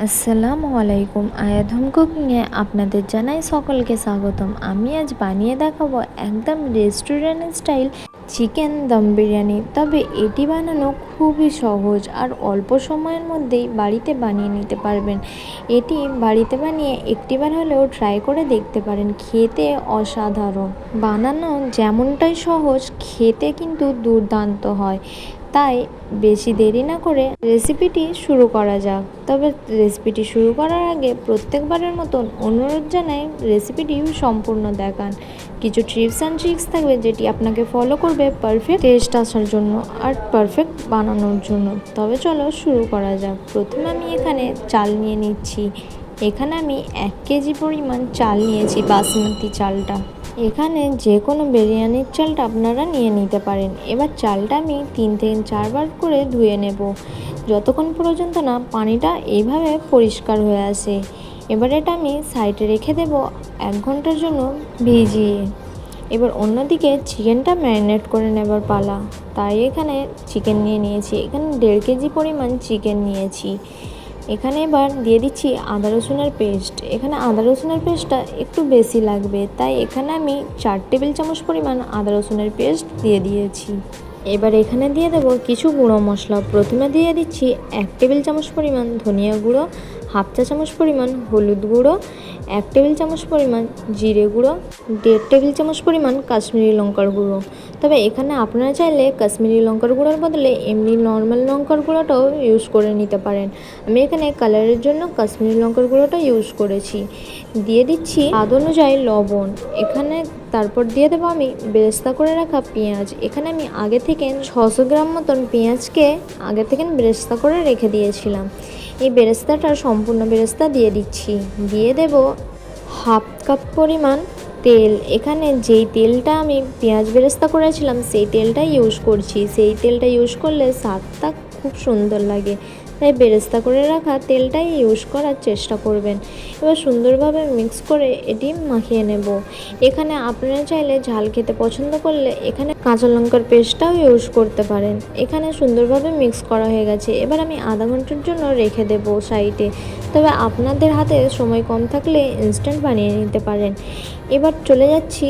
আসসালামু আলাইকুম। আয়াত হোম কুকিংয়ে আপনাদের জানাই সকলকে স্বাগতম। আমি আজ বানিয়ে দেখাবো একদম restaurant style chicken dum biryani. তবে এটি বানানো খুবই সহজ আর অল্প সময়ের মধ্যেই বাড়িতে বানিয়ে নিতে পারবেন। এটি বাড়িতে বানিয়ে একটিবার হলেও ট্রাই করে দেখতে পারেন, খেতে অসাধারণ। বানানো যেমনটাই সহজ, খেতে কিন্তু দুর্দান্ত হয়। তাই বেশি দেরি না করে রেসিপিটি শুরু করা যাক। তবে রেসিপিটি শুরু করার আগে প্রত্যেকবারের মতন অনুরোধ জানাই, রেসিপিটি সম্পূর্ণ দেখান। কিছু টিপস অ্যান্ড ট্রিক্স থাকবে যেটি আপনাকে ফলো করবে পারফেক্ট টেস্ট আসার জন্য আর পারফেক্ট বানানোর জন্য। তবে চলো শুরু করা যাক। প্রথমে আমি এখানে চাল নিয়ে নিচ্ছি। এখানে আমি 1 কেজি পরিমাণ চাল নিয়েছি, বাসমতি চালটা। এখানে যে কোনো বিরিয়ানির চালটা আপনারা নিয়ে নিতে পারেন। এবার চালটা আমি 3 থেকে 4 বার করে ধুয়ে নেব, যতক্ষণ পর্যন্ত না পানিটা এইভাবে পরিষ্কার হয়ে আসে। এবার এটা আমি সাইডে রেখে দেব 1 ঘন্টার জন্য ভিজিয়ে। এবার অন্যদিকে চিকেনটা ম্যারিনেট করে নেবার পালা। তাই এখানে চিকেন নিয়ে নিয়েছি। এখানে 1.5 কেজি পরিমাণ চিকেন নিয়েছি। এখানে এবার দিয়ে দিচ্ছি আদা রসুনের পেস্ট। এখানে আদা রসুনের পেস্টটা একটু বেশি লাগবে, তাই এখানে আমি 4 টেবিল চামচ পরিমাণ আদা রসুনের পেস্ট দিয়ে দিয়েছি। এবার এখানে দিয়ে দেবো কিছু গুঁড়ো মশলা। প্রথমে দিয়ে দিচ্ছি 1 টেবিল চামচ পরিমাণ ধনিয়া গুঁড়ো, 1/2 চা চামচ পরিমাণ হলুদ গুঁড়ো, 1 টেবিল চামচ পরিমাণ জিরে গুঁড়ো, 1.5 টেবিল চামচ পরিমাণ কাশ্মীরি লঙ্কার গুঁড়ো। তবে এখানে আপনারা চাইলে কাশ্মীরি লঙ্কার গুঁড়োর বদলে এমনি নর্মাল লঙ্কার গুঁড়োটাও ইউজ করে নিতে পারেন। আমি এখানে কালারের জন্য কাশ্মীরি লঙ্কার গুঁড়োটা ইউজ করেছি। দিয়ে দিচ্ছি স্বাদ অনুযায়ী লবণ। এখানে তারপর দিয়ে দেবো আমি বেরেস্তা করে রাখা পেঁয়াজ। এখানে আমি আগে থেকে 600 গ্রাম মতন পেঁয়াজকে আগে থেকে বেরেস্তা করে রেখে দিয়েছিলাম। এই বেরেস্তাটা সম্পূর্ণ বেরেস্তা দিয়ে দিচ্ছি। দিয়ে দেব 1/2 কাপ পরিমাণ তেল। এখানে যেই তেলটা আমি পেঁয়াজ বেরেস্তা করেছিলাম সেই তেলটাই ইউজ করছি। সেই তেলটা ইউজ করলে স্বাদটা খুব সুন্দর লাগে, তাই বেরেস্তা করে রাখা তেলটাই ইউজ করার চেষ্টা করবেন। এবার সুন্দরভাবে মিক্স করে এটি মাখিয়ে নেব। এখানে আপনারা চাইলে ঝাল খেতে পছন্দ করলে এখানে কাঁচা লঙ্কার পেস্টটাও ইউজ করতে পারেন। এখানে সুন্দরভাবে মিক্স করা হয়ে গেছে। এবার আমি আধা ঘন্টার জন্য রেখে দেব সাইডে। তবে আপনাদের হাতে সময় কম থাকলে ইনস্ট্যান্ট বানিয়ে নিতে পারেন। এবার চলে যাচ্ছি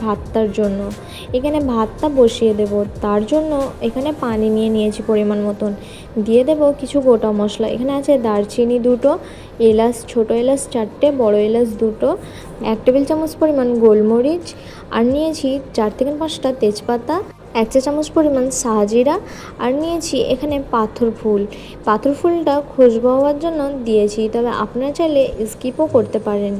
ভাতটার জন্য। এখানে ভাতটা বসিয়ে দেব। তার জন্য এখানে পানি নিয়ে নিয়েছি পরিমাণ মতন। দিয়ে দেব কিছু গোটা মশলা। এখানে আছে দারচিনি 2টো, এলাচ, ছোটো এলাচ 4টে, বড় এলাচ 2টো, 1 টেবিল চামচ পরিমাণ গোলমরিচ, আর নিয়েছি 4 থেকে 5টা তেজপাতা, 1 চা চামচ পরিমাণ সাজিরা, আর নিয়েছি এখানে পাথর ফুল। পাথর ফুলটা খুশবু হওয়ার জন্য দিয়েছি, তবে আপনারা চাইলে স্কিপও করতে পারেন।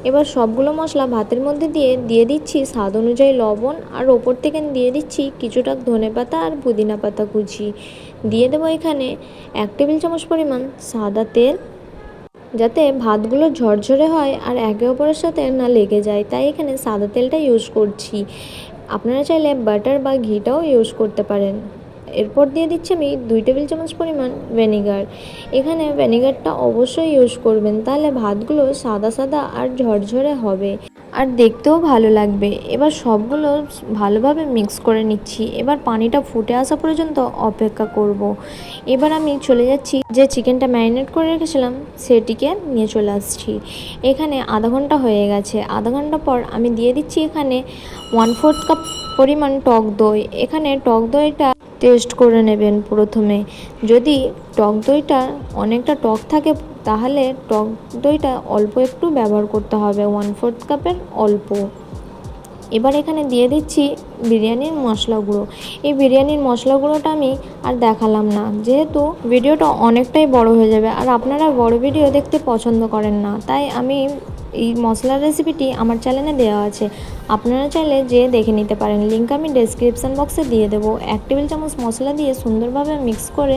এবার সবগুলো মশলা ভাতের মধ্যে দিয়ে দিচ্ছি স্বাদ অনুযায়ী লবণ, আর ওপর থেকে দিয়ে দিচ্ছি কিছুটা ধনেপাতা আর পুদিনা পাতা কুচি। দিয়ে দেবো এখানে 1 টেবিল চামচ পরিমাণ সাদা তেল, যাতে ভাতগুলো ঝরঝরে হয় আর একে অপরের সাথে না লেগে যায়, তাই এখানে সাদা তেলটা ইউজ করছি। আপনারা চাইলে বাটার বা ঘিটাও ইউজ করতে পারেন। এরপর দিয়ে দিচ্ছি আমি 2 টেবিল চামচ পরিমাণ ভিনেগার। এখানে ভিনেগারটা অবশ্যই ইউজ করবেন, তাহলে ভাতগুলো সাদা সাদা আর ঝরঝরে হবে আর দেখতেও ভালো লাগবে। এবার সবগুলো ভালোভাবে মিক্স করে নিচ্ছি। এবার পানিটা ফুটে আসা পর্যন্ত অপেক্ষা করব। এবার আমি চলে যাচ্ছি যে চিকেনটা ম্যারিনেট করে রেখেছিলাম সেটিকে নিয়ে চলে আসছি। এখানে আধা ঘন্টা হয়ে গেছে। আধা ঘন্টা পর আমি দিয়ে দিচ্ছি এখানে 1/4 কাপ পরিমাণ টক দই। এখানে টক দইটা টেস্ট করে নেবেন প্রথমে। যদি টক দইটা অনেকটা টক থাকে তাহলে টক দইটা অল্প একটু ব্যবহার করতে হবে, 1/4 কাপের অল্প। এবার এখানে দিয়ে দিচ্ছি বিরিয়ানির মশলা গুঁড়ো। এই বিরিয়ানির মশলা গুঁড়োটা আমি আর দেখালাম না, যেহেতু ভিডিওটা অনেকটাই বড় হয়ে যাবে আর আপনারা বড় ভিডিও দেখতে পছন্দ করেন না, তাই আমি এই মশলার রেসিপিটি আমার চ্যানেলে দেওয়া আছে, আপনারা চাইলে যেয়ে দেখে নিতে পারেন। লিঙ্ক আমি ডেসক্রিপশান বক্সে দিয়ে দেবো। 1 টেবিল চামচ মশলা দিয়ে সুন্দরভাবে মিক্স করে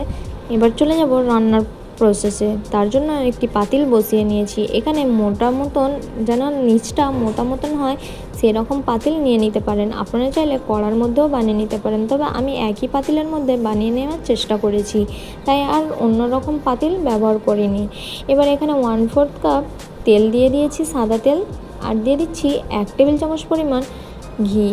এবার চলে যাব রান্নার প্রসেসে। তার জন্য একটি পাতিল বসিয়ে নিয়েছি। এখানে মোটা মতন, যেন নিচটা মোটা মতন হয় সেরকম পাতিল নিয়ে নিতে পারেন। আপনারা চাইলে কড়ার মধ্যেও বানিয়ে নিতে পারেন, তবে আমি একই পাতিলের মধ্যে বানিয়ে নেওয়ার চেষ্টা করেছি, তাই আর অন্য রকম পাতিল ব্যবহার করিনি। এবার এখানে 1/4 কাপ তেল দিয়ে দিয়েছি, সাদা তেল, আর দিয়ে দিচ্ছি 1 টেবিল চামচ পরিমাণ ঘি।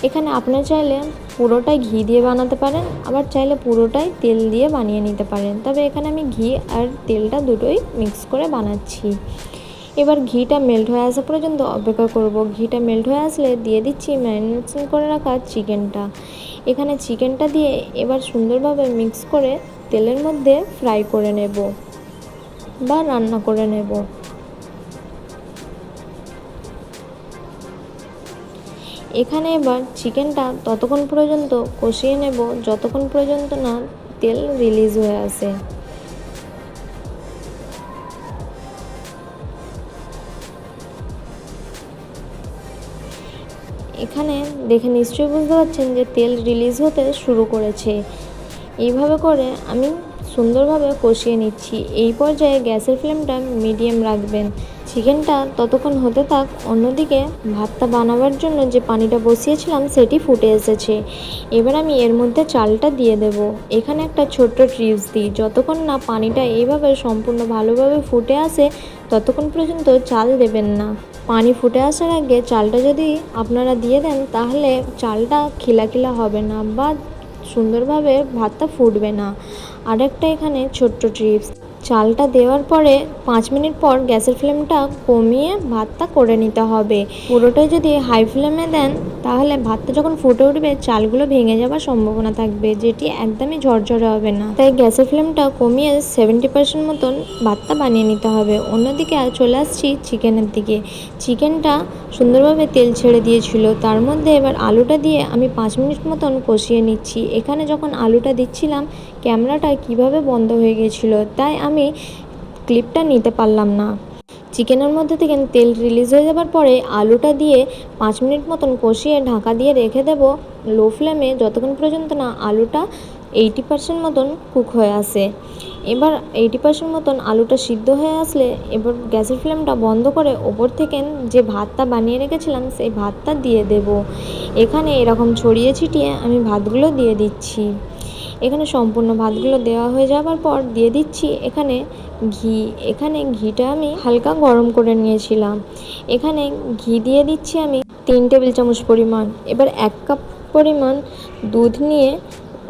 এখানে আপনারা চাইলে পুরোটাই ঘি দিয়ে বানাতে পারেন, আবার চাইলে পুরোটাই তেল দিয়ে বানিয়ে নিতে পারেন। তবে এখানে আমি ঘি আর তেলটা দুটোই মিক্স করে বানাচ্ছি। এবার ঘিটা মেল্ট হয়ে আসা পর্যন্ত অপেক্ষা করব। ঘিটা মেল্ট হয়ে আসলে দিয়ে দিচ্ছি ম্যারিনেশন করে রাখা চিকেনটা। এখানে চিকেনটা দিয়ে এবার সুন্দরভাবে মিক্স করে তেলের মধ্যে ফ্রাই করে নেব বা রান্না করে নেব। এখানে এবার চিকেনটা ততক্ষণ পর্যন্ত কষিয়ে নেব যতক্ষণ পর্যন্ত না তেল রিলিজ হয়ে আসে। এখানে দেখে নিশ্চয়ই বুঝতে পারছেন যে তেল রিলিজ হতে শুরু করেছে। এইভাবে করে আমি সুন্দরভাবে কষিয়ে নিচ্ছি। এই পর্যায়ে গ্যাসের ফ্লেমটা মিডিয়াম রাখবেন। চিকেনটা ততক্ষণ হতে থাক। অন্যদিকে ভাতটা বানাবার জন্য যে পানিটা বসিয়েছিলাম সেটি ফুটে এসেছে। এবার আমি এর মধ্যে চালটা দিয়ে দেব। এখানে একটা ছোট্ট টিপস দিই, যতক্ষণ না পানিটা এইভাবে সম্পূর্ণ ভালোভাবে ফুটে আসে ততক্ষণ পর্যন্ত চাল দেবেন না। পানি ফুটে আসার আগে চালটা যদি আপনারা দিয়ে দেন তাহলে চালটা খিলা হবে না বা সুন্দরভাবে ভাতটা ফুটবে না। আরেকটা এখানে ছোট্ট টিপস, চালটা দেওয়ার পরে 5 মিনিট পর গ্যাসের ফ্লেমটা কমিয়ে ভাতটা করে নিতে হবে। পুরোটাই যদি হাই ফ্লেমে দেন তাহলে ভাতটা যখন ফুটে উঠবে চালগুলো ভেঙে যাওয়ার সম্ভাবনা থাকবে, যেটি একদমই ঝরঝরে হবে না। তাই গ্যাসের ফ্লেমটা কমিয়ে 70% মতন ভাতটা বানিয়ে নিতে হবে। অন্যদিকে চলে আসছি চিকেনের দিকে। চিকেনটা সুন্দরভাবে তেল ছেড়ে দিয়েছিল, তার মধ্যে এবার আলুটা দিয়ে আমি 5 মিনিট মতন কষিয়ে নিচ্ছি। এখানে যখন আলুটা দিচ্ছিলাম ক্যামেরাটা কিভাবে বন্ধ হয়ে গেছিলো, তাই আমি ক্লিপটা নিতে পারলাম না। চিকেনের মধ্যে থেকে তেল রিলিজ হয়ে যাবার পরে আলুটা দিয়ে 5 মিনিট মতন কষিয়ে ঢাকা দিয়ে রেখে দেব লো ফ্লেমে, যতক্ষণ পর্যন্ত না আলুটা 80% মতন কুক হয়ে আসে। এবার 80% মতন আলুটা সিদ্ধ হয়ে আসলে এবার গ্যাসের ফ্লেমটা বন্ধ করে ওপর থেকে যে ভাতটা বানিয়ে রেখেছিলাম সেই ভাতটা দিয়ে দেব। এখানে এরকম ছড়িয়ে ছিটিয়ে আমি ভাতগুলো দিয়ে দিচ্ছি। এখানে সম্পূর্ণ ভাতগুলো দেওয়া হয়ে যাবার পর দিয়ে দিচ্ছি এখানে ঘি। এখানে ঘিটা আমি হালকা গরম করে নিয়েছিলাম। এখানে ঘি দিয়ে দিচ্ছি আমি 3 টেবিল চামচ পরিমাণ। এবার 1 কাপ পরিমাণ দুধ নিয়ে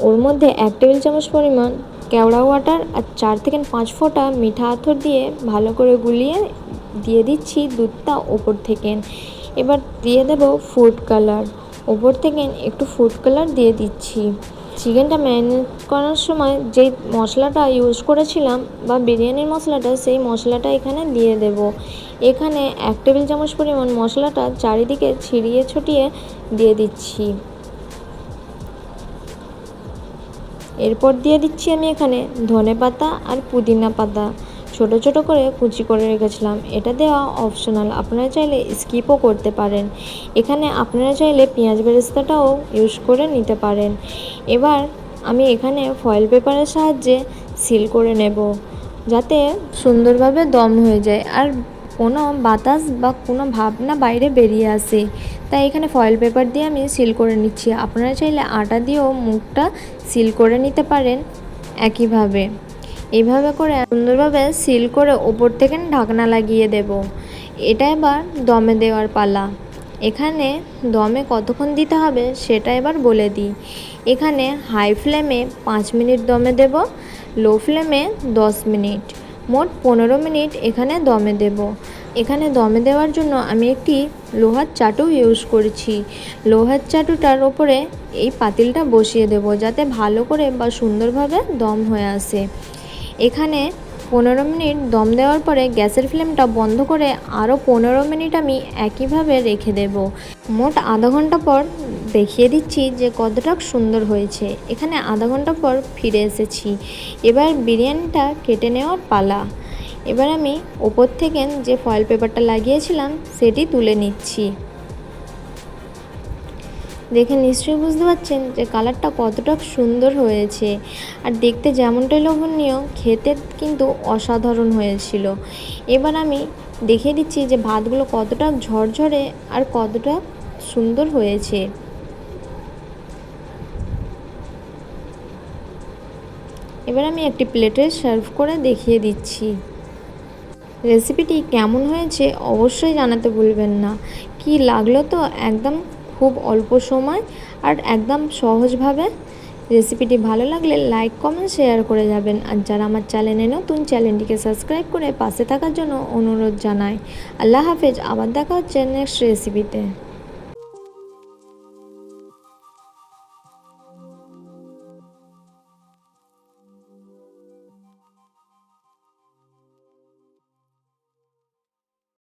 ওর মধ্যে 1 টেবিল চামচ পরিমাণ কেওড়া ওয়াটার আর 4 থেকে 5 ফোঁটা মিঠা আতর দিয়ে ভালো করে গুলিয়ে দিয়ে দিচ্ছি দুধটা ওপর থেকে। এবার দিয়ে দেব ফুড কালার। ওপর থেকে একটু ফুড কালার দিয়ে দিচ্ছি। চিকেনটা ম্যারিনেট করার সময় যেই মশলাটা ইউজ করেছিলাম বা বিরিয়ানির মশলাটা, সেই মশলাটা এখানে দিয়ে দেব। এখানে 1 টেবিল চামচ পরিমাণ মশলাটা চারিদিকে ছিটিয়ে ছড়িয়ে দিয়ে দিচ্ছি। এরপর দিয়ে দিচ্ছি আমি এখানে ধনেপাতা আর পুদিনা পাতা ছোট ছোট করে কুচি করে রেখেছিলাম। এটা দেওয়া অপশনাল, আপনারা চাইলে স্কিপও করতে পারেন। এখানে আপনারা চাইলে পেঁয়াজ বেরেস্তাটাও ইউজ করে নিতে পারেন। এবার আমি এখানে ফয়েল পেপারের সাহায্যে সিল করে নেব যাতে সুন্দরভাবে দম হয়ে যায় আর কোনো বাতাস বা কোনো ভাব না বাইরে বেরিয়ে আসে। তাই এখানে ফয়েল পেপার দিয়ে আমি সিল করে নিচ্ছি। আপনারা চাইলে আটা দিয়েও মুখটা সিল করে নিতে পারেন একইভাবে। এইভাবে করে সুন্দরভাবে সিল করে ওপর থেকে ঢাকনা লাগিয়ে দেব। এটা এবার দমে দেওয়ার পালা। এখানে দমে কতক্ষণ দিতে হবে সেটা এবার বলে দিই। এখানে হাই ফ্লেমে 5 মিনিট দমে দেব, লো ফ্লেমে 10 মিনিট, মোট 15 মিনিট এখানে দমে দেব। এখানে দমে দেওয়ার জন্য আমি একটি লোহার চাটু ইউজ করছি। লোহার চাটুটার ওপরে এই পাতিলটা বসিয়ে দেব যাতে ভালো করে বা সুন্দরভাবে দম হয়ে আসে। এখানে 15 মিনিট দম দেওয়ার পরে গ্যাসের ফ্লেমটা বন্ধ করে আরও 15 মিনিট আমি একইভাবে রেখে দেব। মোট আধা ঘন্টা পর দেখিয়ে দিচ্ছি যে কতটা সুন্দর হয়েছে। এখানে আধা ঘন্টা পর ফিরে এসেছি। এবার বিরিয়ানিটা কেটে নেওয়ার পালা। এবার আমি ওপর থেকে যে ফয়েল পেপারটা লাগিয়েছিলাম সেটি তুলে নিচ্ছি। দেখে নিশ্চয়ই বুঝতে পারছেন যে কালারটা কতটা সুন্দর হয়েছে আর দেখতে যেমনটাই লোভনীয়, খেতে কিন্তু অসাধারণ হয়েছিল। এবার আমি দেখিয়ে দিচ্ছি যে ভাতগুলো কতটা ঝরঝরে আর কতটা সুন্দর হয়েছে। এবার আমি একটি প্লেটে সার্ভ করে দেখিয়ে দিচ্ছি। রেসিপিটি কেমন হয়েছে অবশ্যই জানাতে ভুলবেন না। কি লাগলো তো একদম খুব অল্প সময় আর একদম সহজভাবে। রেসিপিটি ভালো লাগলে লাইক কমেন্ট শেয়ার করে যাবেন। আর যারা আমার চ্যানেলে নতুন, চ্যানেলটিকে সাবস্ক্রাইব করে পাশে থাকার জন্য অনুরোধ জানাই। আল্লাহ হাফেজ, আবার দেখা হচ্ছে নেক্সট রেসিপিতে।